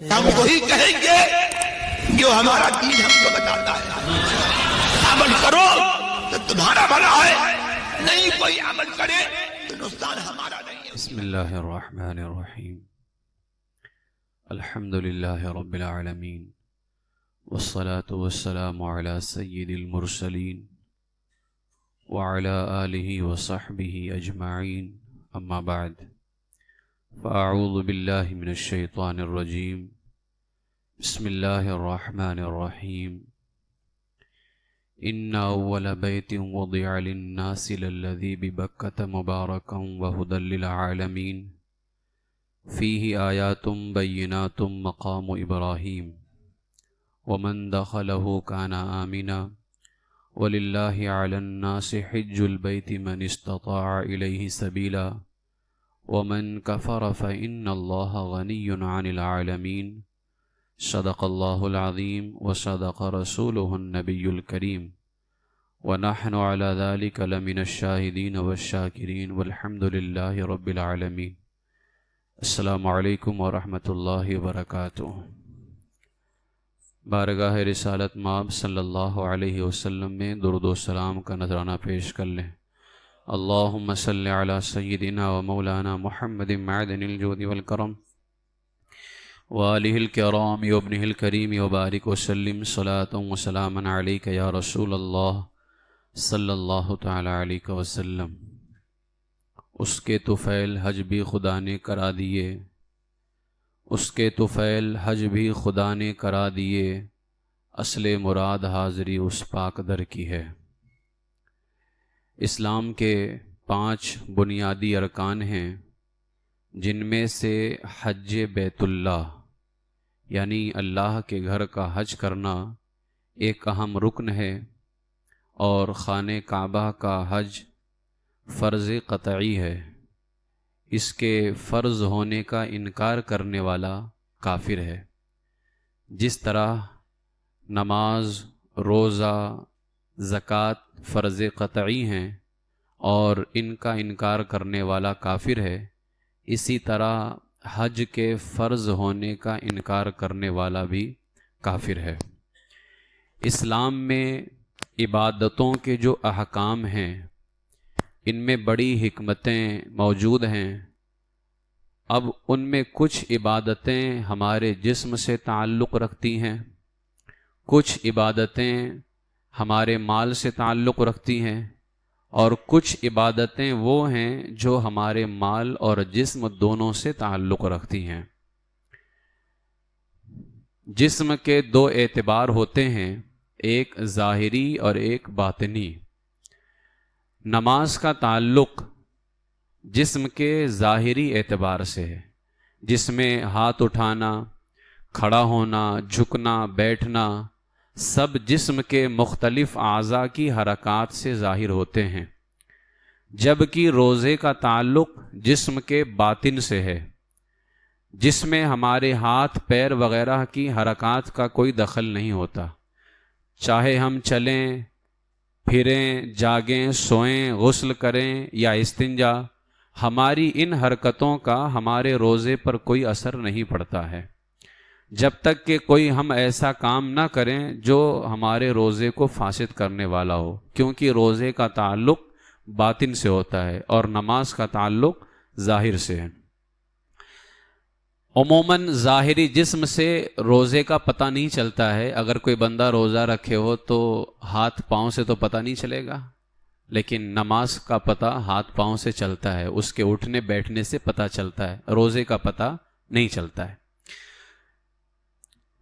ہم وہی کہیں گے جو ہمارا دین ہم کو بتاتا ہے. عمل کرو تو تمہارا بھلا ہے، نہیں کوئی عمل کرے تو نقصان ہمارا نہیں ہے. بسم اللہ الرحمن الرحیم. الحمد للہ رب العالمین والصلاة والسلام علی سید المرسلین وعلی آلہ وصحبہ اجمعین. اما بعد فاعوذ باللہ من الشیطان الرجیم. بسم اللہ الرحمن الرحیم. ان اول بیت وضع للناس للذی ببکۃ مبارکا وہدی للعالمین فیہ آیات بینات مقام ابراہیم ومن دخلہ کان آمنا وللہ علی الناس حج البیت من استطاع الیہ سبیلا ومن کفر فإن اللہ غنی عن العالمین. صدق اللہ العظیم وصدق رسولہ النبی الکریم ونحن علی ذلک لمن الشاہدین والشاکرین والحمد للہ رب العالمین. السلام علیکم ورحمۃ اللہ وبرکاتہ. بارگاہ رسالت مآب صلی اللہ علیہ وسلم میں درود و سلام کا نذرانہ پیش کر لیں. اللہم صلی علی سیدنا و مولانا محمد معدن الجود والکرم وآلہ الکرام وابنہ الکریم وبارک وسلم صلاۃ و سلاما علیک یا رسول اللہ صلی اللہ تعالی علیہ وسلم. اس کے طفیل حج بھی خدا نے کرا دیے، اس کے طفیل حج بھی خدا نے کرا دیے، اصل مراد حاضری اس پاک در کی ہے. اسلام کے 5 بنیادی ارکان ہیں، جن میں سے حج بیت اللہ یعنی اللہ کے گھر کا حج کرنا ایک اہم رکن ہے، اور خانہ کعبہ کا حج فرض قطعی ہے. اس کے فرض ہونے کا انکار کرنے والا کافر ہے. جس طرح نماز، روزہ، زکوٰۃ فرض قطعی ہیں اور ان کا انکار کرنے والا کافر ہے، اسی طرح حج کے فرض ہونے کا انکار کرنے والا بھی کافر ہے. اسلام میں عبادتوں کے جو احکام ہیں ان میں بڑی حکمتیں موجود ہیں. اب ان میں کچھ عبادتیں ہمارے جسم سے تعلق رکھتی ہیں، کچھ عبادتیں ہمارے مال سے تعلق رکھتی ہیں، اور کچھ عبادتیں وہ ہیں جو ہمارے مال اور جسم دونوں سے تعلق رکھتی ہیں. جسم کے 2 اعتبار ہوتے ہیں، ایک ظاہری اور ایک باطنی. نماز کا تعلق جسم کے ظاہری اعتبار سے ہے، جس میں ہاتھ اٹھانا، کھڑا ہونا، جھکنا، بیٹھنا سب جسم کے مختلف اعضاء کی حرکات سے ظاہر ہوتے ہیں، جبکہ روزے کا تعلق جسم کے باطن سے ہے، جس میں ہمارے ہاتھ پیر وغیرہ کی حرکات کا کوئی دخل نہیں ہوتا. چاہے ہم چلیں پھریں، جاگیں، سوئیں، غسل کریں یا استنجا، ہماری ان حرکتوں کا ہمارے روزے پر کوئی اثر نہیں پڑتا ہے، جب تک کہ کوئی ہم ایسا کام نہ کریں جو ہمارے روزے کو فاسد کرنے والا ہو، کیونکہ روزے کا تعلق باطن سے ہوتا ہے اور نماز کا تعلق ظاہر سے ہے. عموماً ظاہری جسم سے روزے کا پتہ نہیں چلتا ہے. اگر کوئی بندہ روزہ رکھے ہو تو ہاتھ پاؤں سے تو پتہ نہیں چلے گا، لیکن نماز کا پتہ ہاتھ پاؤں سے چلتا ہے، اس کے اٹھنے بیٹھنے سے پتہ چلتا ہے، روزے کا پتہ نہیں چلتا ہے.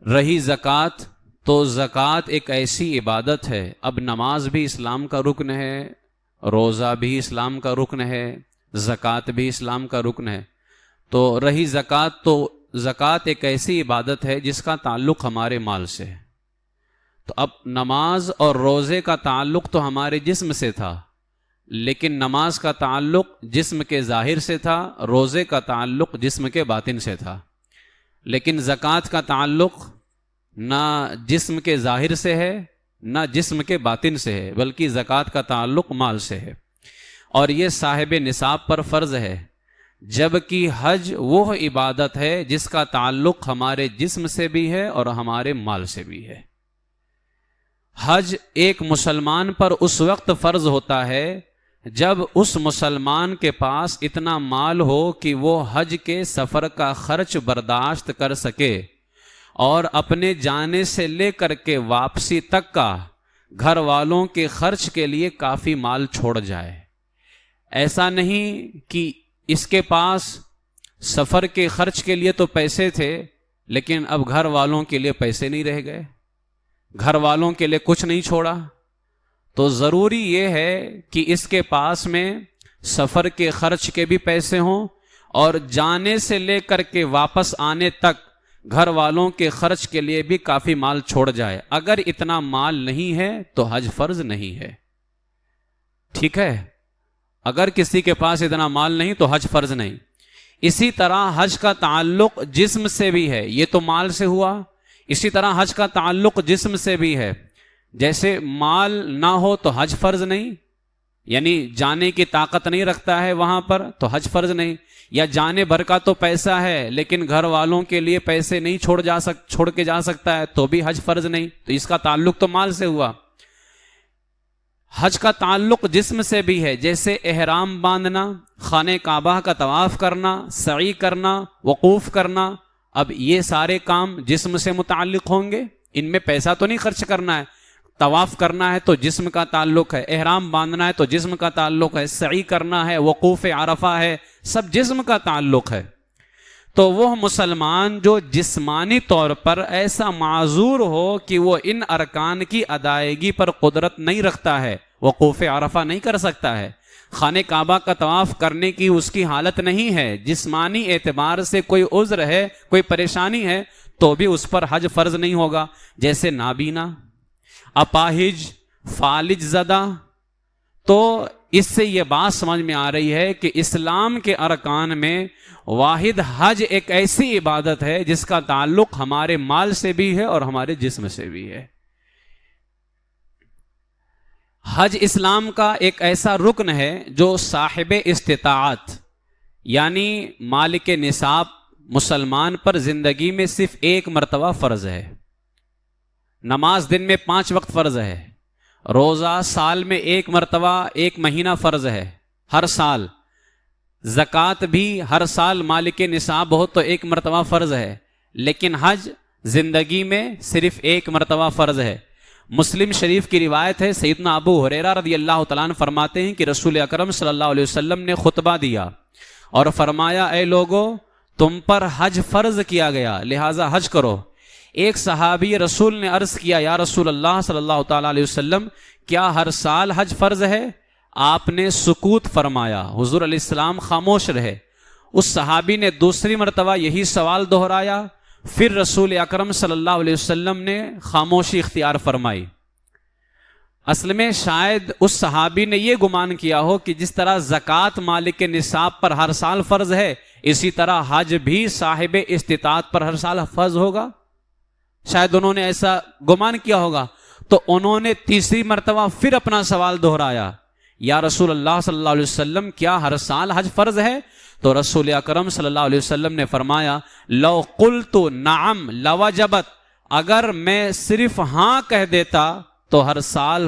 رہی زکوٰۃ، تو زکوٰۃ ایک ایسی عبادت ہے، اب نماز بھی اسلام کا رکن ہے، روزہ بھی اسلام کا رکن ہے، زکوٰۃ بھی اسلام کا رکن ہے. تو رہی زکوٰۃ، تو زکوٰۃ ایک ایسی عبادت ہے جس کا تعلق ہمارے مال سے ہے. تو اب نماز اور روزے کا تعلق تو ہمارے جسم سے تھا، لیکن نماز کا تعلق جسم کے ظاہر سے تھا، روزے کا تعلق جسم کے باطن سے تھا. لیکن زکوٰۃ کا تعلق نہ جسم کے ظاہر سے ہے نہ جسم کے باطن سے ہے، بلکہ زکوٰۃ کا تعلق مال سے ہے، اور یہ صاحب نصاب پر فرض ہے. جبکہ حج وہ عبادت ہے جس کا تعلق ہمارے جسم سے بھی ہے اور ہمارے مال سے بھی ہے۔ حج ایک مسلمان پر اس وقت فرض ہوتا ہے جب اس مسلمان کے پاس اتنا مال ہو کہ وہ حج کے سفر کا خرچ برداشت کر سکے اور اپنے جانے سے لے کر کے واپسی تک کا گھر والوں کے خرچ کے لیے کافی مال چھوڑ جائے۔ ایسا نہیں کہ اس کے پاس سفر کے خرچ کے لیے تو پیسے تھے لیکن اب گھر والوں کے لیے پیسے نہیں رہ گئے، گھر والوں کے لیے کچھ نہیں چھوڑا۔ تو ضروری یہ ہے کہ اس کے پاس میں سفر کے خرچ کے بھی پیسے ہوں اور جانے سے لے کر کے واپس آنے تک گھر والوں کے خرچ کے لیے بھی کافی مال چھوڑ جائے۔ اگر اتنا مال نہیں ہے تو حج فرض نہیں ہے، ٹھیک ہے؟ اگر کسی کے پاس اتنا مال نہیں تو حج فرض نہیں۔ اسی طرح حج کا تعلق جسم سے بھی ہے، یہ تو مال سے ہوا، اسی طرح حج کا تعلق جسم سے بھی ہے۔ جیسے مال نہ ہو تو حج فرض نہیں، یعنی جانے کی طاقت نہیں رکھتا ہے وہاں پر تو حج فرض نہیں، یا جانے بھر کا تو پیسہ ہے لیکن گھر والوں کے لیے پیسے نہیں چھوڑ کے جا سکتا ہے تو بھی حج فرض نہیں، تو اس کا تعلق تو مال سے ہوا۔ حج کا تعلق جسم سے بھی ہے، جیسے احرام باندھنا، خانہ کعبہ کا طواف کرنا، سعی کرنا، وقوف کرنا۔ اب یہ سارے کام جسم سے متعلق ہوں گے، ان میں پیسہ تو نہیں خرچ کرنا ہے۔ طواف کرنا ہے تو جسم کا تعلق ہے، احرام باندھنا ہے تو جسم کا تعلق ہے، سعی کرنا ہے، وقوف عرفہ ہے، سب جسم کا تعلق ہے۔ تو وہ مسلمان جو جسمانی طور پر ایسا معذور ہو کہ وہ ان ارکان کی ادائیگی پر قدرت نہیں رکھتا ہے، وقوف عرفہ نہیں کر سکتا ہے، خانہ کعبہ کا طواف کرنے کی اس کی حالت نہیں ہے، جسمانی اعتبار سے کوئی عذر ہے، کوئی پریشانی ہے، تو بھی اس پر حج فرض نہیں ہوگا۔ جیسے نابینا، اپاہج، فالج زدہ۔ تو اس سے یہ بات سمجھ میں آ رہی ہے کہ اسلام کے ارکان میں واحد حج ایک ایسی عبادت ہے جس کا تعلق ہمارے مال سے بھی ہے اور ہمارے جسم سے بھی ہے۔ حج اسلام کا ایک ایسا رکن ہے جو صاحب استطاعت یعنی مالک نصاب مسلمان پر زندگی میں صرف ایک مرتبہ فرض ہے۔ نماز دن میں 5 وقت فرض ہے، روزہ سال میں 1 مرتبہ 1 مہینہ فرض ہے ہر سال، زکوٰۃ بھی ہر سال مالک نصاب ہو تو 1 مرتبہ فرض ہے، لیکن حج زندگی میں صرف 1 مرتبہ فرض ہے۔ مسلم شریف کی روایت ہے، سیدنا ابو ہریرہ رضی اللہ تعالیٰ عنہ فرماتے ہیں کہ رسول اکرم صلی اللہ علیہ وسلم نے خطبہ دیا اور فرمایا، اے لوگو، تم پر حج فرض کیا گیا لہٰذا حج کرو۔ ایک صحابی رسول نے عرض کیا، یا رسول اللہ صلی اللہ تعالیٰ علیہ وسلم، کیا ہر سال حج فرض ہے؟ آپ نے سکوت فرمایا، حضور علیہ السلام خاموش رہے۔ اس صحابی نے دوسری مرتبہ یہی سوال دہرایا، پھر رسول اکرم صلی اللہ علیہ وسلم نے خاموشی اختیار فرمائی۔ اصل میں شاید اس صحابی نے یہ گمان کیا ہو کہ جس طرح زکوٰۃ مالک نصاب پر ہر سال فرض ہے، اسی طرح حج بھی صاحب استطاعت پر ہر سال فرض ہوگا، شاید انہوں نے ایسا گمان کیا ہوگا۔ تو انہوں نے تیسری مرتبہ پھر اپنا سوال دہرایا، یا رسول اللہ صلی اللہ علیہ وسلم، کیا ہر سال حج فرض ہے؟ تو رسول اکرم صلی اللہ علیہ وسلم نے فرمایا، لو قلت نعم لوجبت، اگر میں صرف ہاں کہہ دیتا تو ہر سال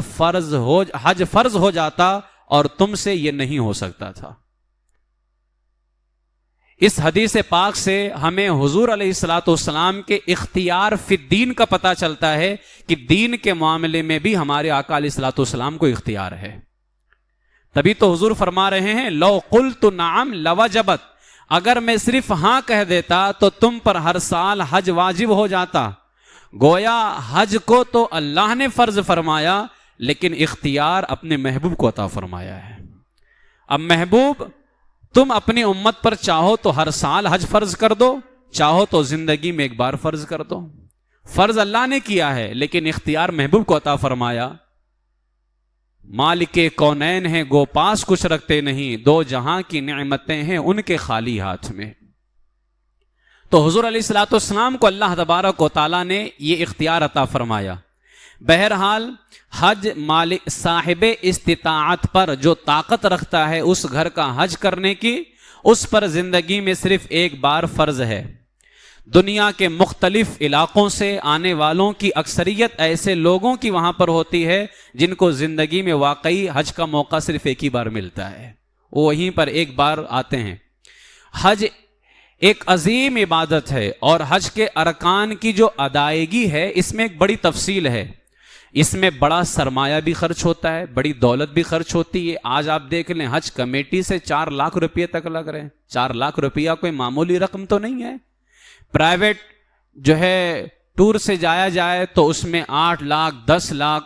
حج فرض ہو جاتا اور تم سے یہ نہیں ہو سکتا تھا۔ اس حدیث پاک سے ہمیں حضور علیہ الصلوۃ والسلام کے اختیار فی الدین کا پتہ چلتا ہے کہ دین کے معاملے میں بھی ہمارے آقا علیہ الصلوۃ والسلام کو اختیار ہے۔ تبھی تو حضور فرما رہے ہیں، لو قلت نعم لوجبت، اگر میں صرف ہاں کہہ دیتا تو تم پر ہر سال حج واجب ہو جاتا۔ گویا حج کو تو اللہ نے فرض فرمایا لیکن اختیار اپنے محبوب کو عطا فرمایا ہے۔ اب محبوب، تم اپنی امت پر چاہو تو ہر سال حج فرض کر دو، چاہو تو زندگی میں ایک بار فرض کر دو۔ فرض اللہ نے کیا ہے لیکن اختیار محبوب کو عطا فرمایا۔ مالک کونین ہیں گو پاس کچھ رکھتے نہیں، دو جہاں کی نعمتیں ہیں ان کے خالی ہاتھ میں۔ تو حضور علیہ الصلوۃ والسلام کو اللہ تبارک و تعالیٰ نے یہ اختیار عطا فرمایا۔ بہرحال حج مالک صاحب استطاعت پر جو طاقت رکھتا ہے اس گھر کا حج کرنے کی، اس پر زندگی میں صرف ایک بار فرض ہے۔ دنیا کے مختلف علاقوں سے آنے والوں کی اکثریت ایسے لوگوں کی وہاں پر ہوتی ہے جن کو زندگی میں واقعی حج کا موقع صرف ایک ہی بار ملتا ہے، وہ وہیں پر ایک بار آتے ہیں۔ حج ایک عظیم عبادت ہے، اور حج کے ارکان کی جو ادائیگی ہے اس میں ایک بڑی تفصیل ہے۔ اس میں بڑا سرمایہ بھی خرچ ہوتا ہے، بڑی دولت بھی خرچ ہوتی ہے۔ آج آپ دیکھ لیں حج کمیٹی سے 4 لاکھ روپے تک لگ رہے ہیں۔ 4 لاکھ روپیہ کوئی معمولی رقم تو نہیں ہے۔ پرائیویٹ جو ہے ٹور سے جایا جائے تو اس میں 8 لاکھ 10 لاکھ،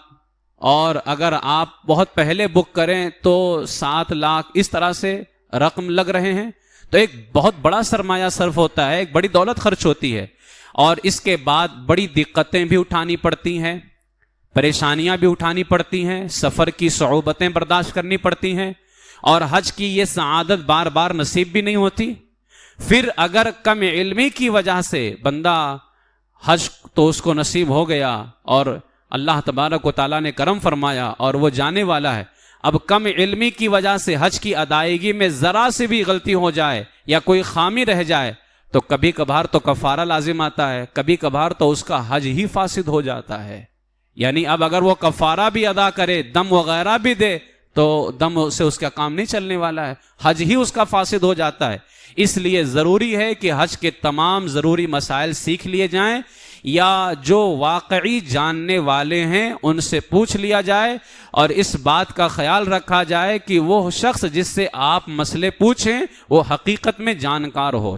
اور اگر آپ بہت پہلے بک کریں تو 7 لاکھ، اس طرح سے رقم لگ رہے ہیں۔ تو ایک بہت بڑا سرمایہ صرف ہوتا ہے، ایک بڑی دولت خرچ ہوتی ہے، اور اس کے بعد بڑی دقتیں بھی اٹھانی پڑتی ہیں، پریشانیاں بھی اٹھانی پڑتی ہیں، سفر کی صعوبتیں برداشت کرنی پڑتی ہیں، اور حج کی یہ سعادت بار بار نصیب بھی نہیں ہوتی۔ پھر اگر کم علمی کی وجہ سے بندہ حج تو اس کو نصیب ہو گیا اور اللہ تبارک و تعالیٰ نے کرم فرمایا اور وہ جانے والا ہے، اب کم علمی کی وجہ سے حج کی ادائیگی میں ذرا سے بھی غلطی ہو جائے یا کوئی خامی رہ جائے تو کبھی کبھار تو کفارہ لازم آتا ہے، کبھی کبھار تو اس کا حج ہی فاسد ہو جاتا ہے۔ یعنی اب اگر وہ کفارہ بھی ادا کرے، دم وغیرہ بھی دے، تو دم سے اس کا کام نہیں چلنے والا ہے، حج ہی اس کا فاسد ہو جاتا ہے۔ اس لیے ضروری ہے کہ حج کے تمام ضروری مسائل سیکھ لیے جائیں، یا جو واقعی جاننے والے ہیں ان سے پوچھ لیا جائے، اور اس بات کا خیال رکھا جائے کہ وہ شخص جس سے آپ مسئلے پوچھیں وہ حقیقت میں جانکار ہو۔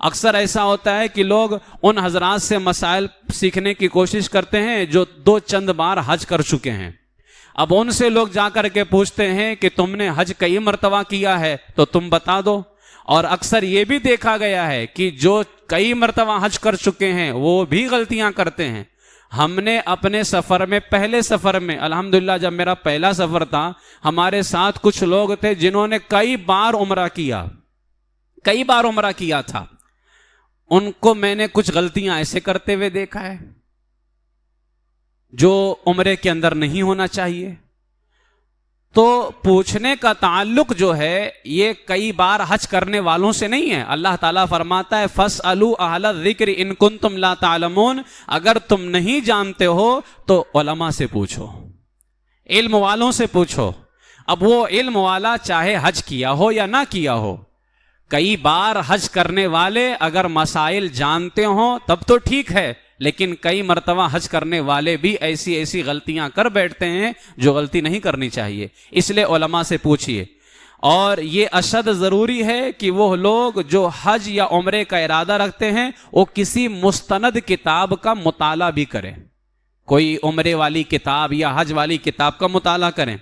اکثر ایسا ہوتا ہے کہ لوگ ان حضرات سے مسائل سیکھنے کی کوشش کرتے ہیں جو 2 چند بار حج کر چکے ہیں۔ اب ان سے لوگ جا کر کے پوچھتے ہیں کہ تم نے حج کئی مرتبہ کیا ہے تو تم بتا دو، اور اکثر یہ بھی دیکھا گیا ہے کہ جو کئی مرتبہ حج کر چکے ہیں وہ بھی غلطیاں کرتے ہیں۔ ہم نے اپنے سفر میں، پہلے سفر میں، الحمدللہ جب میرا پہلا سفر تھا، ہمارے ساتھ کچھ لوگ تھے جنہوں نے کئی بار عمرہ کیا تھا۔ ان کو میں نے کچھ غلطیاں ایسے کرتے ہوئے دیکھا ہے جو عمرے کے اندر نہیں ہونا چاہیے۔ تو پوچھنے کا تعلق جو ہے یہ کئی بار حج کرنے والوں سے نہیں ہے۔ اللہ تعالیٰ فرماتا ہے فَاسْأَلُوا أَهْلَ الذِّكْرِ إِن كُنتُمْ لَا تَعْلَمُونَ، اگر تم نہیں جانتے ہو تو علماء سے پوچھو، علم والوں سے پوچھو۔ اب وہ علم والا چاہے حج کیا ہو یا نہ کیا ہو، کئی بار حج کرنے والے اگر مسائل جانتے ہوں تب تو ٹھیک ہے، لیکن کئی مرتبہ حج کرنے والے بھی ایسی غلطیاں کر بیٹھتے ہیں جو غلطی نہیں کرنی چاہیے۔ اس لیے علماء سے پوچھئے، اور یہ اشد ضروری ہے کہ وہ لوگ جو حج یا عمرے کا ارادہ رکھتے ہیں وہ کسی مستند کتاب کا مطالعہ بھی کریں، کوئی عمرے والی کتاب یا حج والی کتاب کا مطالعہ کریں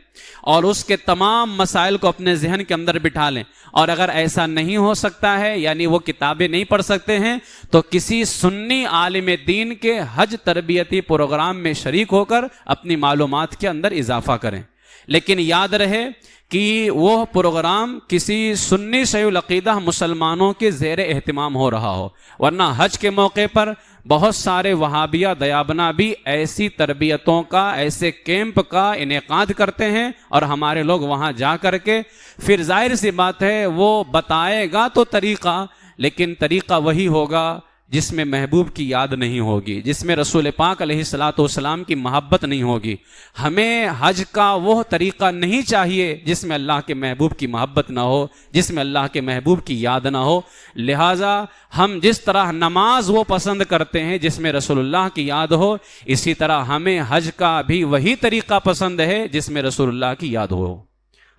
اور اس کے تمام مسائل کو اپنے ذہن کے اندر بٹھا لیں۔ اور اگر ایسا نہیں ہو سکتا ہے، یعنی وہ کتابیں نہیں پڑھ سکتے ہیں، تو کسی سنی عالم دین کے حج تربیتی پروگرام میں شریک ہو کر اپنی معلومات کے اندر اضافہ کریں۔ لیکن یاد رہے کہ وہ پروگرام کسی سنی صحیح العقیدہ مسلمانوں کے زیر اہتمام ہو رہا ہو، ورنہ حج کے موقع پر بہت سارے وہابیہ دیابنا بھی ایسی تربیتوں کا، ایسے کیمپ کا انعقاد کرتے ہیں، اور ہمارے لوگ وہاں جا کر کے پھر ظاہر سی بات ہے وہ بتائے گا تو طریقہ، لیکن طریقہ وہی ہوگا جس میں محبوب کی یاد نہیں ہوگی، جس میں رسول پاک علیہ الصلاۃ والسلام کی محبت نہیں ہوگی۔ ہمیں حج کا وہ طریقہ نہیں چاہیے جس میں اللہ کے محبوب کی محبت نہ ہو، جس میں اللہ کے محبوب کی یاد نہ ہو۔ لہٰذا ہم جس طرح نماز وہ پسند کرتے ہیں جس میں رسول اللہ کی یاد ہو، اسی طرح ہمیں حج کا بھی وہی طریقہ پسند ہے جس میں رسول اللہ کی یاد ہو۔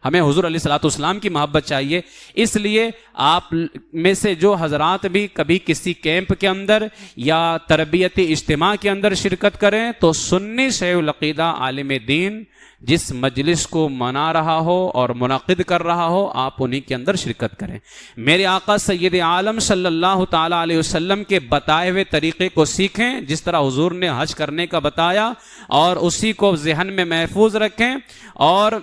ہمیں حضور علیہ الصلوۃ والسلام کی محبت چاہیے۔ اس لیے آپ میں سے جو حضرات بھی کبھی کسی کیمپ کے اندر یا تربیتی اجتماع کے اندر شرکت کریں تو سنی صحیح العقیدہ عالم دین جس مجلس کو منا رہا ہو اور منعقد کر رہا ہو، آپ انہی کے اندر شرکت کریں۔ میرے آقا سید عالم صلی اللہ تعالیٰ علیہ وسلم کے بتائے ہوئے طریقے کو سیکھیں، جس طرح حضور نے حج کرنے کا بتایا، اور اسی کو ذہن میں محفوظ رکھیں، اور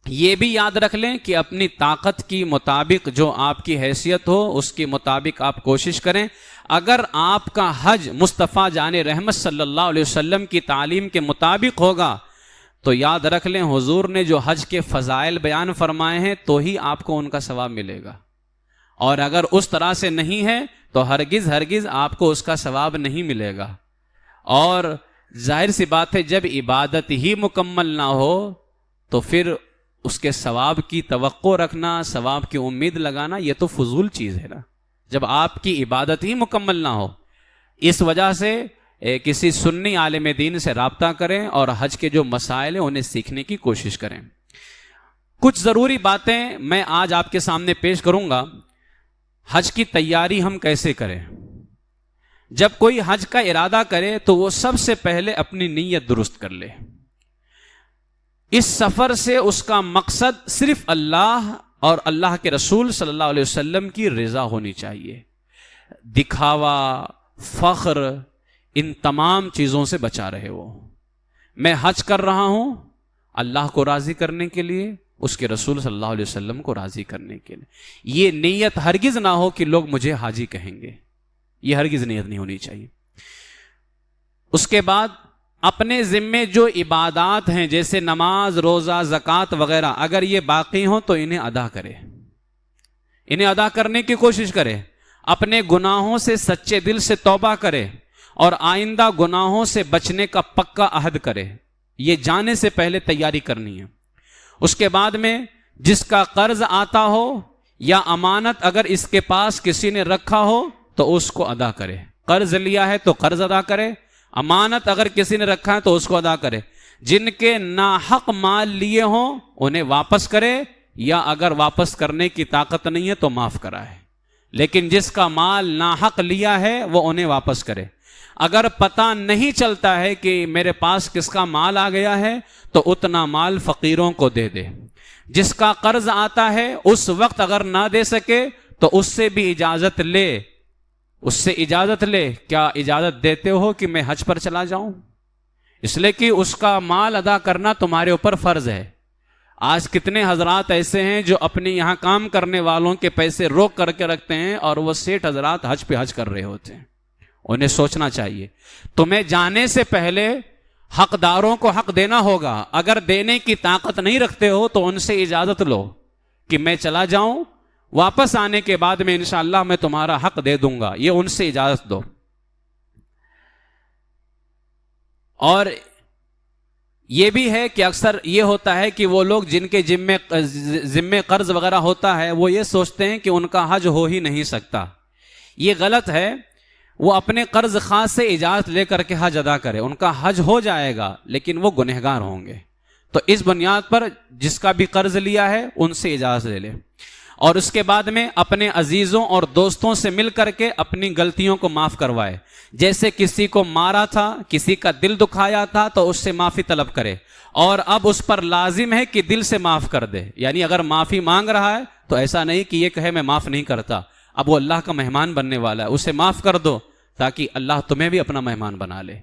یہ بھی یاد رکھ لیں کہ اپنی طاقت کی مطابق جو آپ کی حیثیت ہو اس کے مطابق آپ کوشش کریں۔ اگر آپ کا حج مصطفیٰ جان رحمت صلی اللہ علیہ وسلم کی تعلیم کے مطابق ہوگا تو یاد رکھ لیں حضور نے جو حج کے فضائل بیان فرمائے ہیں تو ہی آپ کو ان کا ثواب ملے گا۔ اور اگر اس طرح سے نہیں ہے تو ہرگز ہرگز آپ کو اس کا ثواب نہیں ملے گا. اور ظاہر سی بات ہے جب عبادت ہی مکمل نہ ہو تو پھر اس کے ثواب کی توقع رکھنا، ثواب کی امید لگانا، یہ تو فضول چیز ہے نا، جب آپ کی عبادت ہی مکمل نہ ہو. اس وجہ سے کسی سنی عالم دین سے رابطہ کریں اور حج کے جو مسائل ہیں انہیں سیکھنے کی کوشش کریں. کچھ ضروری باتیں میں آج آپ کے سامنے پیش کروں گا. حج کی تیاری ہم کیسے کریں؟ جب کوئی حج کا ارادہ کرے تو وہ سب سے پہلے اپنی نیت درست کر لے. اس سفر سے اس کا مقصد صرف اللہ اور اللہ کے رسول صلی اللہ علیہ وسلم کی رضا ہونی چاہیے. دکھاوا، فخر، ان تمام چیزوں سے بچا رہے. وہ میں حج کر رہا ہوں اللہ کو راضی کرنے کے لیے، اس کے رسول صلی اللہ علیہ وسلم کو راضی کرنے کے لیے. یہ نیت ہرگز نہ ہو کہ لوگ مجھے حاجی کہیں گے، یہ ہرگز نیت نہیں ہونی چاہیے. اس کے بعد اپنے ذمے جو عبادات ہیں جیسے نماز، روزہ، زکوٰۃ وغیرہ، اگر یہ باقی ہوں تو انہیں ادا کرے، انہیں ادا کرنے کی کوشش کرے. اپنے گناہوں سے سچے دل سے توبہ کرے اور آئندہ گناہوں سے بچنے کا پکا عہد کرے. یہ جانے سے پہلے تیاری کرنی ہے. اس کے بعد میں جس کا قرض آتا ہو یا امانت اگر اس کے پاس کسی نے رکھا ہو تو اس کو ادا کرے. قرض لیا ہے تو قرض ادا کرے، امانت اگر کسی نے رکھا ہے تو اس کو ادا کرے. جن کے ناحق مال لیے ہوں انہیں واپس کرے، یا اگر واپس کرنے کی طاقت نہیں ہے تو معاف کرائے. لیکن جس کا مال ناحق لیا ہے وہ انہیں واپس کرے. اگر پتہ نہیں چلتا ہے کہ میرے پاس کس کا مال آ گیا ہے تو اتنا مال فقیروں کو دے دے. جس کا قرض آتا ہے اس وقت اگر نہ دے سکے تو اس سے بھی اجازت لے، اس سے اجازت لے. کیا اجازت دیتے ہو کہ میں حج پر چلا جاؤں؟ اس لیے کہ اس کا مال ادا کرنا تمہارے اوپر فرض ہے. آج کتنے حضرات ایسے ہیں جو اپنے یہاں کام کرنے والوں کے پیسے روک کر کے رکھتے ہیں اور وہ سیٹھ حضرات حج پہ حج کر رہے ہوتے ہیں. انہیں سوچنا چاہیے. تمہیں جانے سے پہلے حقداروں کو حق دینا ہوگا. اگر دینے کی طاقت نہیں رکھتے ہو تو ان سے اجازت لو کہ میں چلا جاؤں، واپس آنے کے بعد میں انشاءاللہ میں تمہارا حق دے دوں گا. یہ ان سے اجازت دو. اور یہ بھی ہے کہ اکثر یہ ہوتا ہے کہ وہ لوگ جن کے ذمے قرض وغیرہ ہوتا ہے وہ یہ سوچتے ہیں کہ ان کا حج ہو ہی نہیں سکتا. یہ غلط ہے. وہ اپنے قرض خاص سے اجازت لے کر کے حج ادا کرے. ان کا حج ہو جائے گا لیکن وہ گنہگار ہوں گے. تو اس بنیاد پر جس کا بھی قرض لیا ہے ان سے اجازت لے لے. اور اس کے بعد میں اپنے عزیزوں اور دوستوں سے مل کر کے اپنی غلطیوں کو معاف کروائے. جیسے کسی کو مارا تھا، کسی کا دل دکھایا تھا تو اس سے معافی طلب کرے. اور اب اس پر لازم ہے کہ دل سے معاف کر دے. یعنی اگر معافی مانگ رہا ہے تو ایسا نہیں کہ یہ کہے میں معاف نہیں کرتا. اب وہ اللہ کا مہمان بننے والا ہے، اسے معاف کر دو تاکہ اللہ تمہیں بھی اپنا مہمان بنا لے.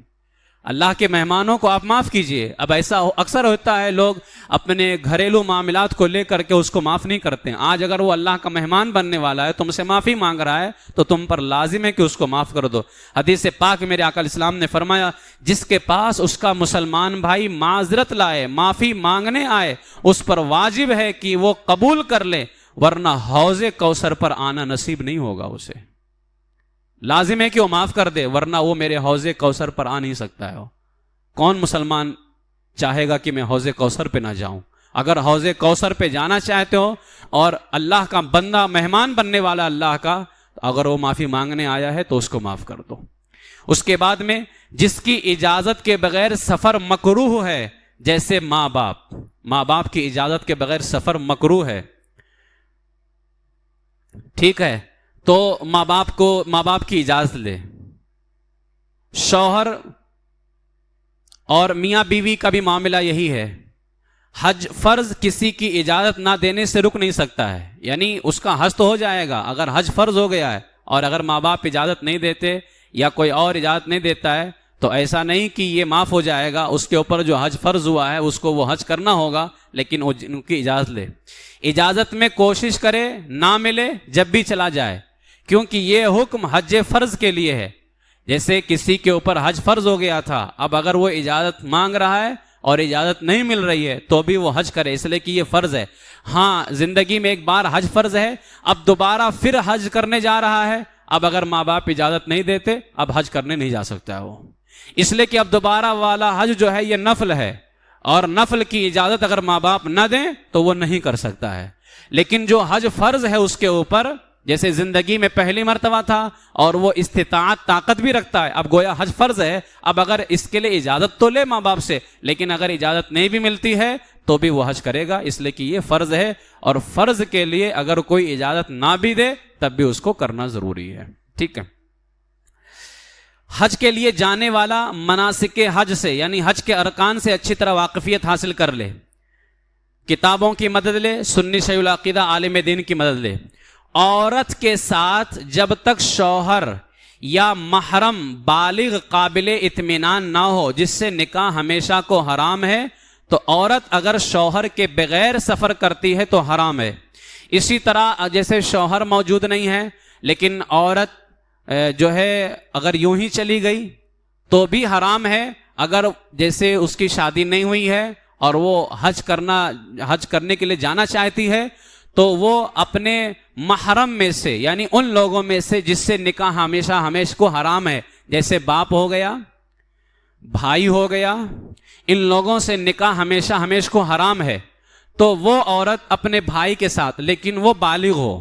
اللہ کے مہمانوں کو آپ معاف کیجئے. اب ایسا اکثر ہوتا ہے لوگ اپنے گھریلو معاملات کو لے کر کے اس کو معاف نہیں کرتے. آج اگر وہ اللہ کا مہمان بننے والا ہے، تم سے معافی مانگ رہا ہے تو تم پر لازم ہے کہ اس کو معاف کر دو. حدیث پاک میرے آقا علیہ السلام نے فرمایا جس کے پاس اس کا مسلمان بھائی معذرت لائے، معافی مانگنے آئے، اس پر واجب ہے کہ وہ قبول کر لے، ورنہ حوض کوثر پر آنا نصیب نہیں ہوگا. اسے لازم ہے کہ وہ معاف کر دے، ورنہ وہ میرے حوض کوثر پر آ نہیں سکتا ہے. کون مسلمان چاہے گا کہ میں حوض کوثر پہ نہ جاؤں؟ اگر حوض کوثر پہ جانا چاہتے ہو اور اللہ کا بندہ مہمان بننے والا اللہ کا، اگر وہ معافی مانگنے آیا ہے تو اس کو معاف کر دو. اس کے بعد میں جس کی اجازت کے بغیر سفر مکروہ ہے، جیسے ماں باپ کی اجازت کے بغیر سفر مکروہ ہے، ٹھیک ہے، تو ماں باپ کی اجازت لے. شوہر اور میاں بیوی کا بھی معاملہ یہی ہے. حج فرض کسی کی اجازت نہ دینے سے رک نہیں سکتا ہے. یعنی اس کا حج تو ہو جائے گا اگر حج فرض ہو گیا ہے، اور اگر ماں باپ اجازت نہیں دیتے یا کوئی اور اجازت نہیں دیتا ہے تو ایسا نہیں کہ یہ معاف ہو جائے گا. اس کے اوپر جو حج فرض ہوا ہے اس کو وہ حج کرنا ہوگا، لیکن ان کی اجازت لے. اجازت میں کوشش کرے، نہ ملے جب بھی چلا جائے، کیونکہ یہ حکم حج فرض کے لیے ہے. جیسے کسی کے اوپر حج فرض ہو گیا تھا، اب اگر وہ اجازت مانگ رہا ہے اور اجازت نہیں مل رہی ہے تو بھی وہ حج کرے، اس لیے کہ یہ فرض ہے. ہاں زندگی میں ایک بار حج فرض ہے، اب دوبارہ پھر حج کرنے جا رہا ہے، اب اگر ماں باپ اجازت نہیں دیتے اب حج کرنے نہیں جا سکتا ہے وہ، اس لیے کہ اب دوبارہ والا حج جو ہے یہ نفل ہے، اور نفل کی اجازت اگر ماں باپ نہ دیں تو وہ نہیں کر سکتا ہے۔ لیکن جو حج فرض ہے اس کے اوپر، جیسے زندگی میں پہلی مرتبہ تھا اور وہ استطاعت طاقت بھی رکھتا ہے، اب گویا حج فرض ہے، اب اگر اس کے لیے اجازت تو لے ماں باپ سے، لیکن اگر اجازت نہیں بھی ملتی ہے تو بھی وہ حج کرے گا، اس لیے کہ یہ فرض ہے، اور فرض کے لیے اگر کوئی اجازت نہ بھی دے تب بھی اس کو کرنا ضروری ہے۔ ٹھیک ہے، حج کے لیے جانے والا مناسک حج سے یعنی حج کے ارکان سے اچھی طرح واقفیت حاصل کر لے، کتابوں کی مدد لے، سنی شیخ العقیدہ عالم دین کی مدد لے۔ عورت کے ساتھ جب تک شوہر یا محرم بالغ قابل اطمینان نہ ہو جس سے نکاح ہمیشہ کو حرام ہے، تو عورت اگر شوہر کے بغیر سفر کرتی ہے تو حرام ہے۔ اسی طرح جیسے شوہر موجود نہیں ہے لیکن عورت جو ہے اگر یوں ہی چلی گئی تو بھی حرام ہے، اگر جیسے اس کی شادی نہیں ہوئی ہے اور وہ حج کرنے کے لیے جانا چاہتی ہے تو وہ اپنے محرم میں سے یعنی ان لوگوں میں سے جس سے نکاح ہمیشہ کو حرام ہے، جیسے باپ ہو گیا، بھائی ہو گیا، ان لوگوں سے نکاح ہمیشہ کو حرام ہے، تو وہ عورت اپنے بھائی کے ساتھ، لیکن وہ بالغ ہو،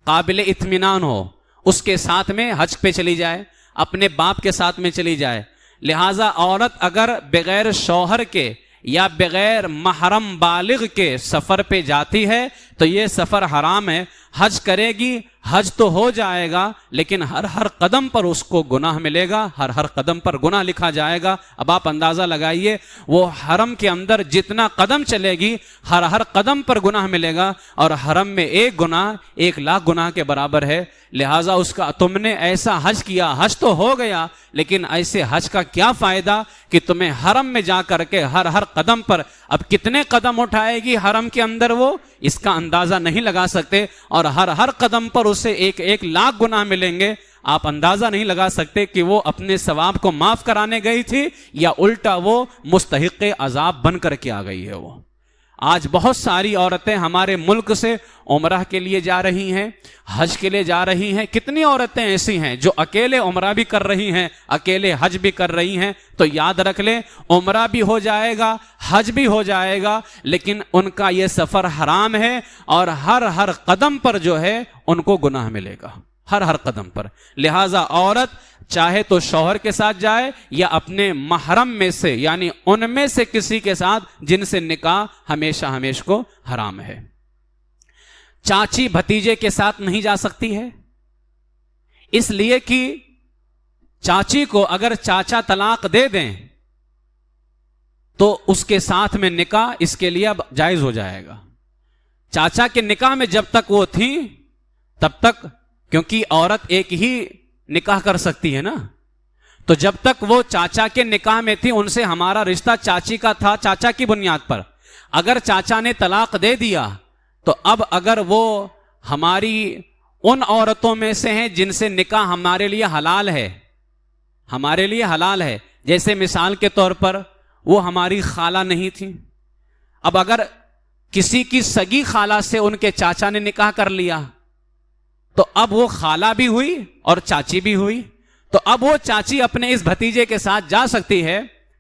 قابل اطمینان ہو، اس کے ساتھ میں حج پہ چلی جائے، اپنے باپ کے ساتھ میں چلی جائے۔ لہٰذا عورت اگر بغیر شوہر کے یا بغیر محرم بالغ کے سفر پہ جاتی ہے تو یہ سفر حرام ہے، حج کرے گی، حج تو ہو جائے گا لیکن ہر قدم پر اس کو گناہ ملے گا، ہر قدم پر گناہ لکھا جائے گا۔ اب آپ اندازہ لگائیے وہ حرم کے اندر جتنا قدم چلے گی ہر قدم پر گناہ ملے گا، اور حرم میں ایک گناہ 1,00,000 گناہ کے برابر ہے۔ لہٰذا اس کا تم نے ایسا حج کیا، حج تو ہو گیا لیکن ایسے حج کا کیا فائدہ کہ تمہیں حرم میں جا کر کے ہر قدم پر، اب کتنے قدم اٹھائے گی حرم کے اندر وہ اس کا اندازہ نہیں لگا سکتے، اور ہر قدم پر اسے 1,00,000 گناہ ملیں گے۔ آپ اندازہ نہیں لگا سکتے کہ وہ اپنے ثواب کو معاف کرانے گئی تھی یا الٹا وہ مستحق عذاب بن کر کے آ گئی ہے۔ وہ آج بہت ساری عورتیں ہمارے ملک سے عمرہ کے لیے جا رہی ہیں، حج کے لیے جا رہی ہیں، کتنی عورتیں ایسی ہیں جو اکیلے عمرہ بھی کر رہی ہیں، اکیلے حج بھی کر رہی ہیں۔ تو یاد رکھ لیں عمرہ بھی ہو جائے گا، حج بھی ہو جائے گا، لیکن ان کا یہ سفر حرام ہے، اور ہر قدم پر جو ہے ان کو گناہ ملے گا، ہر قدم پر۔ لہٰذا عورت چاہے تو شوہر کے ساتھ جائے یا اپنے محرم میں سے یعنی ان میں سے کسی کے ساتھ جن سے نکاح ہمیشہ کو حرام ہے۔ چاچی بھتیجے کے ساتھ نہیں جا سکتی ہے، اس لیے کہ چاچی کو اگر چاچا طلاق دے دیں تو اس کے ساتھ میں نکاح اس کے لیے اب جائز ہو جائے گا۔ چاچا کے نکاح میں جب تک وہ تھی تب تک، کیونکہ عورت ایک ہی نکاح کر سکتی ہے نا، تو جب تک وہ چاچا کے نکاح میں تھی ان سے ہمارا رشتہ چاچی کا تھا، چاچا کی بنیاد پر۔ اگر چاچا نے طلاق دے دیا تو اب اگر وہ ہماری ان عورتوں میں سے ہیں جن سے نکاح ہمارے لیے حلال ہے، جیسے مثال کے طور پر وہ ہماری خالہ نہیں تھی، اب اگر کسی کی سگی خالہ سے ان کے چاچا نے نکاح کر لیا تو اب وہ خالہ بھی ہوئی اور چاچی بھی ہوئی، تو اب وہ چاچی اپنے اس بھتیجے کے ساتھ جا سکتی ہے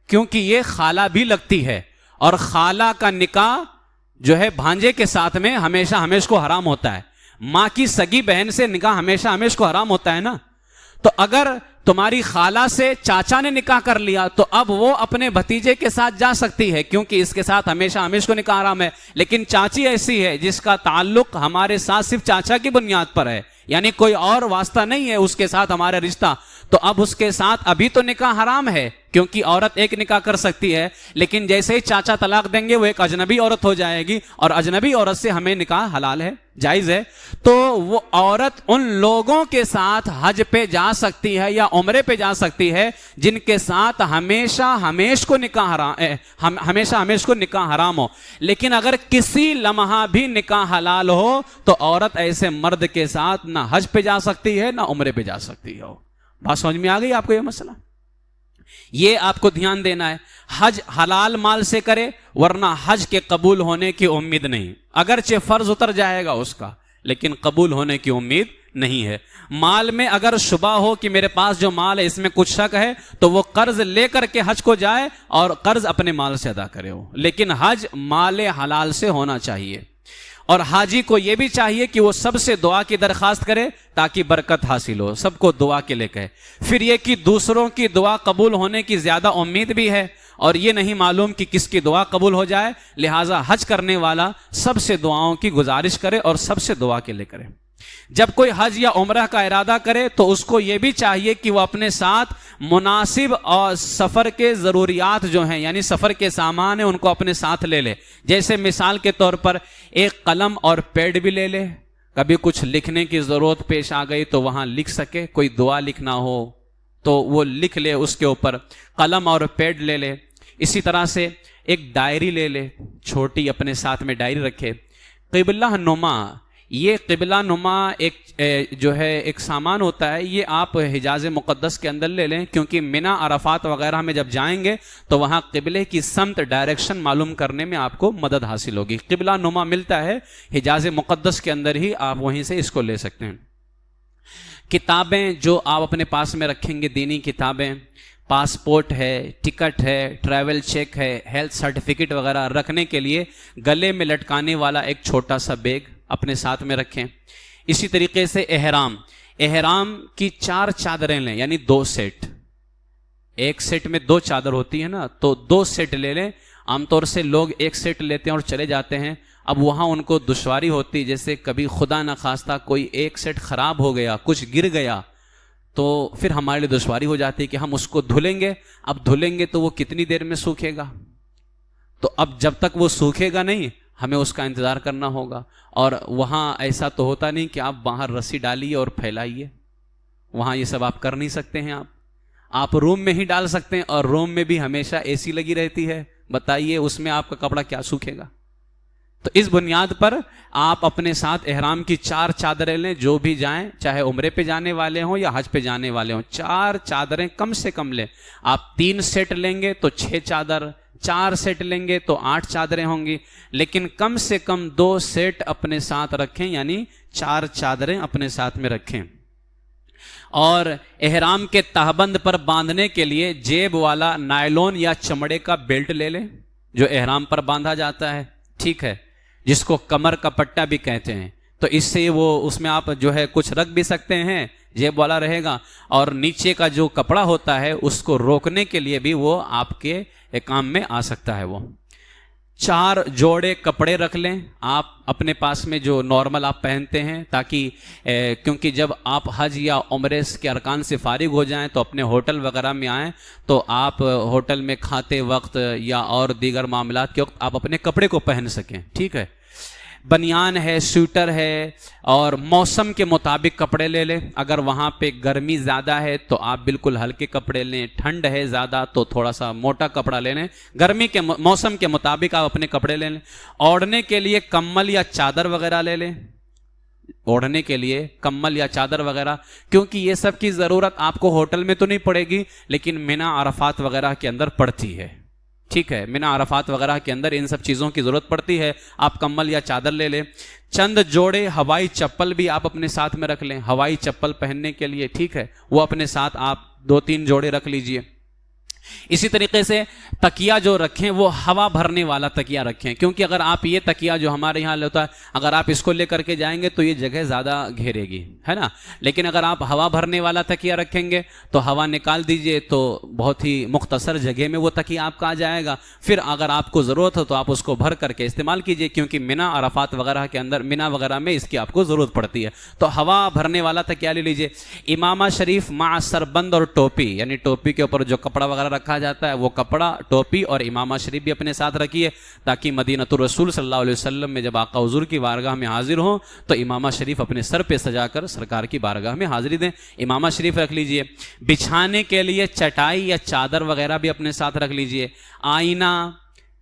کیونکہ یہ خالہ بھی لگتی ہے، اور خالہ کا نکاح جو ہے بھانجے کے ساتھ میں ہمیشہ کو حرام ہوتا ہے، ماں کی سگی بہن سے نکاح ہمیشہ کو حرام ہوتا ہے نا۔ تو اگر تمہاری خالہ سے چاچا نے نکاح کر لیا تو اب وہ اپنے بھتیجے کے ساتھ جا سکتی ہے کیونکہ اس کے ساتھ ہمیشہ کو نکاح حرام ہے، لیکن چاچی ایسی ہے جس کا تعلق ہمارے ساتھ صرف چاچا کی بنیاد پر ہے، یعنی کوئی اور واسطہ نہیں ہے اس کے ساتھ ہمارا رشتہ، تو اب اس کے ساتھ ابھی تو نکاح حرام ہے کیونکہ عورت ایک نکاح کر سکتی ہے، لیکن جیسے ہی چاچا طلاق دیں گے وہ ایک اجنبی عورت ہو جائے گی، اور اجنبی عورت سے ہمیں نکاح حلال ہے، جائز ہے۔ تو وہ عورت ان لوگوں کے ساتھ حج پہ جا سکتی ہے یا عمرے پہ جا سکتی ہے جن کے ساتھ ہمیشہ کو نکاح حرام ہے، ہمیشہ کو نکاح حرام ہو، لیکن اگر کسی لمحہ بھی نکاح حلال ہو تو عورت ایسے مرد کے ساتھ نہ حج پہ جا سکتی ہے نہ عمرے پہ جا سکتی ہو۔ بات سمجھ میں آ گئی آپ کو یہ مسئلہ؟ یہ آپ کو دھیان دینا ہے. حج حلال مال سے کرے ورنہ حج کے قبول ہونے کی امید نہیں. اگرچہ فرض اتر جائے گا اس کا لیکن قبول ہونے کی امید نہیں ہے. مال میں اگر شبہ ہو کہ میرے پاس جو مال ہے اس میں کچھ شک ہے تو وہ قرض لے کر کے حج کو جائے اور قرض اپنے مال سے ادا کرے ہو. لیکن حج مال حلال سے ہونا چاہیے. اور حاجی کو یہ بھی چاہیے کہ وہ سب سے دعا کی درخواست کرے تاکہ برکت حاصل ہو, سب کو دعا کے لے کہے. پھر یہ کہ دوسروں کی دعا قبول ہونے کی زیادہ امید بھی ہے اور یہ نہیں معلوم کہ کس کی دعا قبول ہو جائے, لہٰذا حج کرنے والا سب سے دعاؤں کی گزارش کرے اور سب سے دعا کے لے کرے. جب کوئی حج یا عمرہ کا ارادہ کرے تو اس کو یہ بھی چاہیے کہ وہ اپنے ساتھ مناسب اور سفر کے ضروریات جو ہیں یعنی سفر کے سامان ہیں ان کو اپنے ساتھ لے لے. جیسے مثال کے طور پر ایک قلم اور پیڈ بھی لے لے, کبھی کچھ لکھنے کی ضرورت پیش آ گئی تو وہاں لکھ سکے, کوئی دعا لکھنا ہو تو وہ لکھ لے, اس کے اوپر قلم اور پیڈ لے لے. اسی طرح سے ایک ڈائری لے لے, چھوٹی اپنے ساتھ میں ڈائری رکھے. قبلہ نما, یہ قبلہ نما ایک جو ہے ایک سامان ہوتا ہے, یہ آپ حجاز مقدس کے اندر لے لیں کیونکہ منی عرفات وغیرہ میں جب جائیں گے تو وہاں قبلے کی سمت ڈائریکشن معلوم کرنے میں آپ کو مدد حاصل ہوگی. قبلہ نما ملتا ہے حجاز مقدس کے اندر ہی, آپ وہیں سے اس کو لے سکتے ہیں. کتابیں جو آپ اپنے پاس میں رکھیں گے, دینی کتابیں, پاسپورٹ ہے, ٹکٹ ہے, ٹریول چیک ہے, ہیلتھ سرٹیفکیٹ وغیرہ رکھنے کے لیے گلے میں لٹکانے والا ایک چھوٹا سا بیگ اپنے ساتھ میں رکھیں. اسی طریقے سے احرام کی 4 چادریں لیں یعنی 2 سیٹ. ایک سیٹ میں 2 چادر ہوتی ہے نا, تو 2 سیٹ لے لیں. عام طور سے لوگ ایک سیٹ لیتے ہیں اور چلے جاتے ہیں, اب وہاں ان کو دشواری ہوتی, جیسے کبھی خدا نخواستہ کوئی ایک سیٹ خراب ہو گیا, کچھ گر گیا تو پھر ہمارے لیے دشواری ہو جاتی ہے کہ ہم اس کو دھلیں گے. اب دھلیں گے تو وہ کتنی دیر میں سوکھے گا, تو اب جب تک وہ سوکھے گا نہیں ہمیں اس کا انتظار کرنا ہوگا. اور وہاں ایسا تو ہوتا نہیں کہ آپ باہر رسی ڈالیے اور پھیلائیے, وہاں یہ سب آپ کر نہیں سکتے ہیں. آپ روم میں ہی ڈال سکتے ہیں اور روم میں بھی ہمیشہ اے سی لگی رہتی ہے, بتائیے اس میں آپ کا کپڑا کیا سوکھے گا. تو اس بنیاد پر آپ اپنے ساتھ احرام کی 4 چادریں لیں, جو بھی جائیں, چاہے عمرے پہ جانے والے ہوں یا حج پہ جانے والے ہوں, 4 چادریں کم سے کم لیں. آپ 3 سیٹ لیں گے تو 6 چادر, 4 سیٹ لیں گے تو 8 چادریں ہوں گی, لیکن کم سے کم 2 سیٹ اپنے ساتھ رکھیں یعنی 4 چادریں اپنے ساتھ میں رکھیں. اور احرام کے تہبند پر باندھنے کے لیے جیب والا نائلون یا چمڑے کا بیلٹ لے لیں جو احرام پر باندھا جاتا ہے, ٹھیک ہے, جس کو کمر کا پٹا بھی کہتے ہیں. تو اس سے وہ اس میں آپ جو ہے کچھ رکھ بھی سکتے ہیں, جیب والا رہے گا, اور نیچے کا جو کپڑا ہوتا ہے اس کو روکنے کے لیے بھی وہ آپ کے کام میں آ سکتا ہے. وہ 4 جوڑے کپڑے رکھ لیں آپ اپنے پاس میں جو نارمل آپ پہنتے ہیں, تاکہ کیونکہ جب آپ حج یا عمرے کے ارکان سے فارغ ہو جائیں تو اپنے ہوٹل وغیرہ میں آئیں تو آپ ہوٹل میں کھاتے وقت یا اور دیگر معاملات کے وقت آپ اپنے کپڑے کو پہن سکیں, ٹھیک ہے. بنیان ہے, سویٹر ہے, اور موسم کے مطابق کپڑے لے لیں. اگر وہاں پہ گرمی زیادہ ہے تو آپ بالکل ہلکے کپڑے لیں, ٹھنڈ ہے زیادہ تو تھوڑا سا موٹا کپڑا لے لیں. گرمی کے موسم کے مطابق آپ اپنے کپڑے لے لیں. اوڑھنے کے لیے کمبل یا چادر وغیرہ لے لیں, اوڑھنے کے لیے کمبل یا چادر وغیرہ, کیونکہ یہ سب کی ضرورت آپ کو ہوٹل میں تو نہیں پڑے گی لیکن منی عرفات وغیرہ کے اندر پڑتی ہے, ٹھیک ہے. منی عرفات وغیرہ کے اندر ان سب چیزوں کی ضرورت پڑتی ہے. آپ کمبل یا چادر لے لیں. چند جوڑے ہوائی چپل بھی آپ اپنے ساتھ میں رکھ لیں, ہوائی چپل پہننے کے لیے, ٹھیک ہے, وہ اپنے ساتھ آپ 2-3 جوڑے رکھ لیجئے. اسی طریقے سے تکیہ جو رکھیں وہ ہوا بھرنے والا تکیہ رکھیں, کیونکہ اگر آپ یہ تکیہ جو ہمارے یہاں ہوتا ہے اگر آپ اس کو لے کر کے جائیں گے تو یہ جگہ زیادہ گھیرے گی, ہے نا. لیکن اگر آپ ہوا بھرنے والا تکیہ رکھیں گے تو ہوا نکال دیجئے تو بہت ہی مختصر جگہ میں وہ تکیہ آپ کا آ جائے گا. پھر اگر آپ کو ضرورت ہو تو آپ اس کو بھر کر کے استعمال کیجئے, کیونکہ منی عرفات وغیرہ کے اندر, منی وغیرہ میں اس کی آپ کو ضرورت پڑتی ہے. تو ہوا بھرنے والا تکیہ لے لیجئے. امامہ شریف مع سربند اور ٹوپی, یعنی ٹوپی کے اوپر جو کپڑا وغیرہ رکھا جاتا ہے وہ کپڑا, ٹوپی اور امامہ شریف بھی اپنے ساتھ رکھیے, تاکہ مدینہ الرسول صلی اللہ علیہ وسلم میں جب آقا حضور کی بارگاہ میں حاضر ہوں تو امامہ شریف اپنے سر پہ سجا کر سرکار کی بارگاہ میں حاضری دیں. امامہ شریف رکھ لیجئے. بچھانے کے لیے چٹائی یا چادر وغیرہ بھی اپنے ساتھ رکھ لیجئے. آئینہ,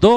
2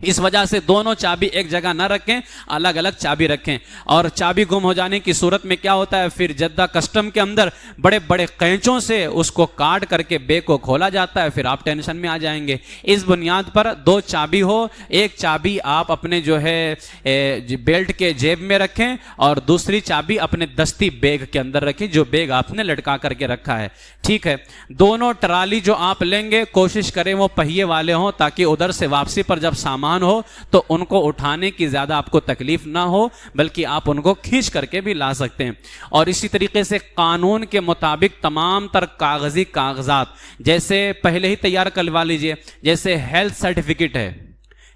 اس وجہ سے دونوں چابی ایک جگہ نہ رکھیں، الگ الگ چابی رکھیں. اور چابی گم ہو جانے کی صورت میں کیا ہوتا ہے، پھر جدہ کسٹم کے اندر بڑے بڑے قینچوں سے اس کو کاٹ کر کے بیگ کو کھولا جاتا ہے، پھر آپ ٹینشن میں آ جائیں گے. اس بنیاد پر دو چابی ہو، ایک چابی آپ اپنے جو ہے بیلٹ کے جیب میں رکھیں اور دوسری چابی اپنے دستی بیگ کے اندر رکھیں جو بیگ آپ نے لٹکا کر کے رکھا ہے. ٹھیک ہے. دونوں ٹرالی جو آپ لیں گے کوشش کریں وہ پہیے والے ہوں تاکہ ادھر سے واپسی پر جب سامان ہو تو ان کو اٹھانے کی زیادہ آپ کو تکلیف نہ ہو، بلکہ آپ ان کو کھینچ کر کے بھی لا سکتے ہیں. اور اسی طریقے سے قانون کے مطابق تمام تر کاغذی کاغذات جیسے پہلے ہی تیار کروا لیجئے. جیسے ہیلتھ سرٹیفکیٹ ہے،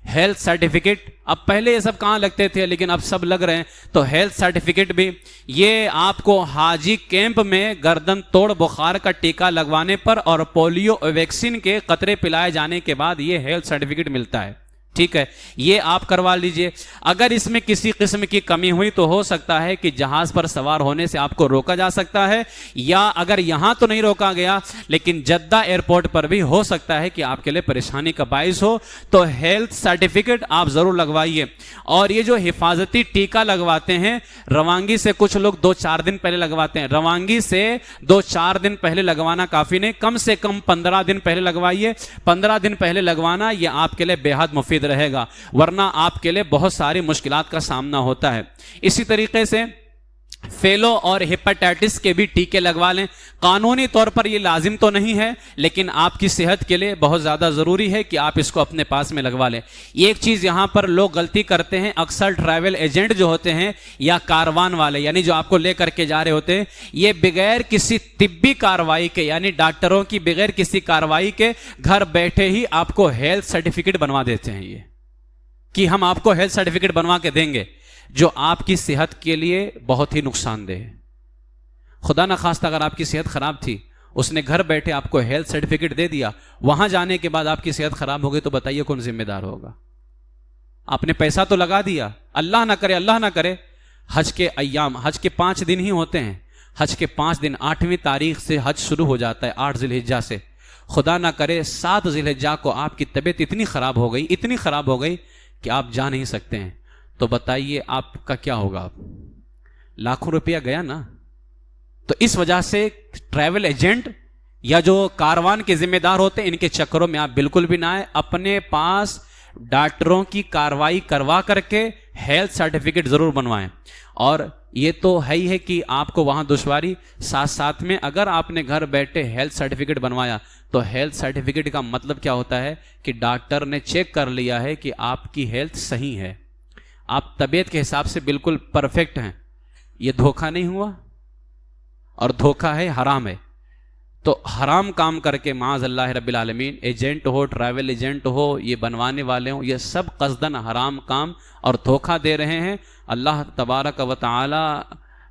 ہیلتھ سرٹیفکیٹ اب پہلے یہ سب کہاں لگتے تھے لیکن اب سب لگ رہے ہیں، تو ہیلتھ سرٹیفکیٹ بھی یہ آپ کو حاجی کیمپ میں گردن توڑ بخار کا ٹیکہ لگوانے پر اور پولیو ویکسین کے قطرے پلائے جانے کے بعد یہ ہیلتھ سرٹیفکیٹ ملتا ہے. ٹھیک ہے، یہ آپ کروا لیجئے. اگر اس میں کسی قسم کی کمی ہوئی تو ہو سکتا ہے کہ جہاز پر سوار ہونے سے آپ کو روکا جا سکتا ہے، یا اگر یہاں تو نہیں روکا گیا لیکن جدہ ایئرپورٹ پر بھی ہو سکتا ہے کہ آپ کے لیے پریشانی کا باعث ہو، تو ہیلتھ سرٹیفکیٹ آپ ضرور لگوائیے. اور یہ جو حفاظتی ٹیکہ لگواتے ہیں روانگی سے، کچھ لوگ 2-4 دن پہلے لگواتے ہیں، روانگی سے 2-4 دن پہلے لگوانا کافی نہیں، کم سے کم 15 دن پہلے لگوائیے. 15 دن پہلے لگوانا یہ آپ کے لیے بے حد مفید رہے گا، ورنہ آپ کے لیے بہت ساری مشکلات کا سامنا ہوتا ہے. اسی طریقے سے فیلو اور ہیپاٹائٹس کے بھی ٹیکے لگوا لیں. قانونی طور پر یہ لازم تو نہیں ہے لیکن آپ کی صحت کے لیے بہت زیادہ ضروری ہے کہ آپ اس کو اپنے پاس میں لگوا لیں. ایک چیز یہاں پر لوگ غلطی کرتے ہیں، اکثر ٹریول ایجنٹ جو ہوتے ہیں یا کاروان والے یعنی جو آپ کو لے کر کے جا رہے ہوتے ہیں، یہ بغیر کسی طبی کارروائی کے یعنی ڈاکٹروں کی بغیر کسی کارروائی کے گھر بیٹھے ہی آپ کو ہیلتھ سرٹیفکیٹ بنوا دیتے ہیں، یہ کہ ہم آپ کو ہیلتھ سرٹیفکیٹ بنوا کے دیں گے، جو آپ کی صحت کے لیے بہت ہی نقصان دہ ہے. خدا نخواستہ اگر آپ کی صحت خراب تھی، اس نے گھر بیٹھے آپ کو ہیلتھ سرٹیفکیٹ دے دیا، وہاں جانے کے بعد آپ کی صحت خراب ہو گئی تو بتائیے کون ذمہ دار ہوگا؟ آپ نے پیسہ تو لگا دیا، اللہ نہ کرے اللہ نہ کرے حج کے ایام، حج کے 5 دن ہی ہوتے ہیں، حج کے 5 دن 8ویں تاریخ سے حج شروع ہو جاتا ہے 8 ذی الحجہ سے. خدا نہ کرے 7 ذی الحجہ کو آپ کی طبیعت اتنی خراب ہو گئی کہ آپ جا نہیں سکتے ہیں، تو بتائیے آپ کا کیا ہوگا؟ لاکھوں روپیہ گیا نا. تو اس وجہ سے ٹریول ایجنٹ یا جو کاروان کے ذمہ دار ہوتے ہیں ان کے چکروں میں آپ بالکل بھی نہ آئے. اپنے پاس ڈاکٹروں کی کارروائی کروا کر کے ہیلتھ سرٹیفکیٹ ضرور بنوائیں. اور یہ تو ہے ہی ہے کہ آپ کو وہاں دشواری، ساتھ میں اگر آپ نے گھر بیٹھے ہیلتھ سرٹیفکیٹ بنوایا تو ہیلتھ سرٹیفکیٹ کا مطلب کیا ہوتا ہے کہ ڈاکٹر نے چیک کر لیا ہے کہ آپ کی ہیلتھ صحیح ہے، آپ طبیعت کے حساب سے بالکل پرفیکٹ ہیں. یہ دھوکہ نہیں ہوا، اور دھوکہ ہے حرام ہے. تو حرام کام کر کے معاذ اللہ رب العالمین، agent who, travel agent who, یہ بنوانے والے ہوں، یہ سب قصدن حرام کام اور دھوکہ دے رہے ہیں. اللہ تبارک و تعالی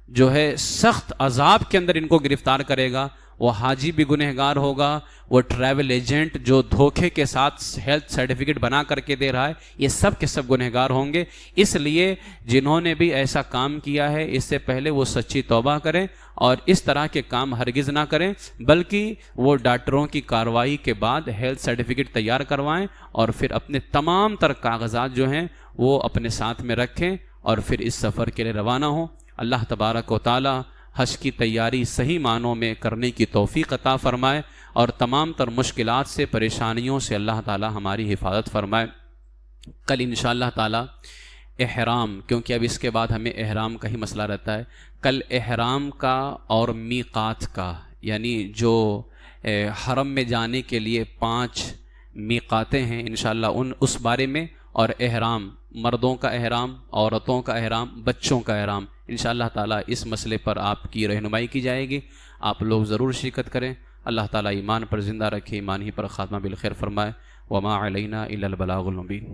جو ہے سخت عذاب کے اندر ان کو گرفتار کرے گا. وہ حاجی بھی گنہگار ہوگا، وہ ٹریول ایجنٹ جو دھوکے کے ساتھ ہیلتھ سرٹیفکیٹ بنا کر کے دے رہا ہے، یہ سب کے سب گنہگار ہوں گے. اس لیے جنہوں نے بھی ایسا کام کیا ہے اس سے پہلے وہ سچی توبہ کریں اور اس طرح کے کام ہرگز نہ کریں، بلکہ وہ ڈاکٹروں کی کارروائی کے بعد ہیلتھ سرٹیفکیٹ تیار کروائیں اور پھر اپنے تمام تر کاغذات جو ہیں وہ اپنے ساتھ میں رکھیں اور پھر اس سفر کے لیے روانہ ہوں. اللہ تبارک و تعالی حج کی تیاری صحیح معنوں میں کرنے کی توفیق عطا فرمائے اور تمام تر مشکلات سے، پریشانیوں سے اللہ تعالی ہماری حفاظت فرمائے. کل انشاءاللہ تعالی احرام، کیونکہ اب اس کے بعد ہمیں احرام کا ہی مسئلہ رہتا ہے، کل احرام کا اور میقات کا، یعنی جو حرم میں جانے کے لیے 5 میقاتیں ہیں انشاءاللہ اس بارے میں، اور احرام، مردوں کا احرام، عورتوں کا احرام، بچوں کا احرام، انشاءاللہ تعالیٰ اس مسئلے پر آپ کی رہنمائی کی جائے گی. آپ لوگ ضرور شرکت کریں. اللہ تعالیٰ ایمان پر زندہ رکھے، ایمان ہی پر خاتمہ بالخیر فرمائے. وما علینا الا البلاغ المبین.